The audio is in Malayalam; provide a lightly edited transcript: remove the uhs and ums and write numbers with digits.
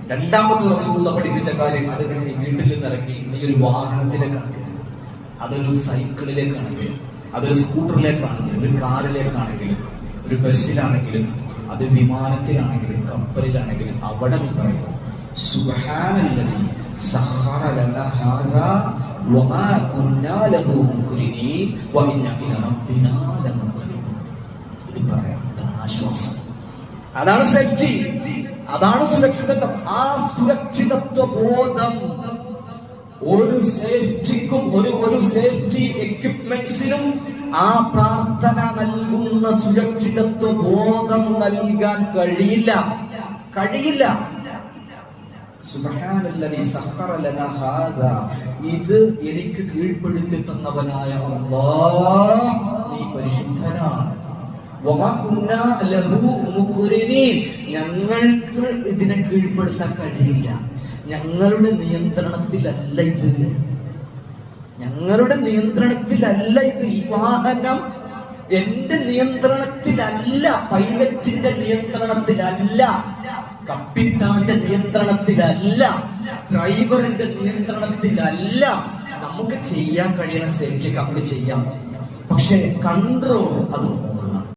രണ്ടാമത് റസൂലുള്ള പഠിപ്പിച്ച കാര്യം, അത് നീ വീട്ടിൽ നിന്ന് ഇറങ്ങി നീ ഒരു വാഹനത്തിലേക്കാണെങ്കിൽ, അതൊരു സൈക്കിളിലേക്കാണെങ്കിലും, അതൊരു സ്കൂട്ടറിലേക്കാണെങ്കിലും, ഒരു കാറിലേക്കാണെങ്കിലും, ഒരു ബസ്സിലാണെങ്കിലും, അത് വിമാനത്തിലാണെങ്കിലും, കപ്പലിലാണെങ്കിലും, അവിടെ നീ പറയുക സുബ്ഹാനല്ലദീ സഖറ ലനാ ഹാദാ വമാ കുന്നാ ലഹു മുഖ്രിനീൻ വഇന്നാ ഇലാ റബ്ബിനാ ലമുൻഖലിബൂൻ. ഇത് പറയാം. അതാണ് ആശ്വാസം, അതാണ് സേഫ്റ്റി, അതാണ് സുരക്ഷിതത്വം. ആ സുരക്ഷിതത്വ ബോധം ഒരു സേഫ്റ്റിക്കും ഒരു സേഫ്റ്റി എക്യുപ്മെന്റ്സിനും ആ പ്രാർത്ഥന നൽകുന്ന സുരക്ഷിതത്വ ബോധം നൽകാൻ കഴിയില്ല. സുബ്ഹാനല്ലദീ സഖറ ലനാ ഹാദാ, ഇത് എനിക്ക് കീഴ്പ്പെടുത്തി തന്നവനായ അല്ലാഹ്, നീ പരിശുദ്ധനാണ്. വമാ കുന്നാ ലഹു മുഖ്രിനീൻ, ഞങ്ങൾക്ക് ഇതിനെ കീഴ്പ്പെടുത്താൻ കഴിയില്ല. ഞങ്ങളുടെ നിയന്ത്രണത്തിലല്ല ഇത്, ഞങ്ങളുടെ നിയന്ത്രണത്തിലല്ല ഇത്. ഈ വാഹനം എന്റെ നിയന്ത്രണത്തിലല്ല, പൈലറ്റിന്റെ നിയന്ത്രണത്തിലല്ല, കപ്പിത്താന്റെ നിയന്ത്രണത്തിലല്ല, ഡ്രൈവറിന്റെ നിയന്ത്രണത്തിലല്ല. നമുക്ക് ചെയ്യാൻ കഴിയണ സേഫ്റ്റി നമുക്ക് ചെയ്യാം, പക്ഷെ കൺട്രോൾ അതുണ്ട്.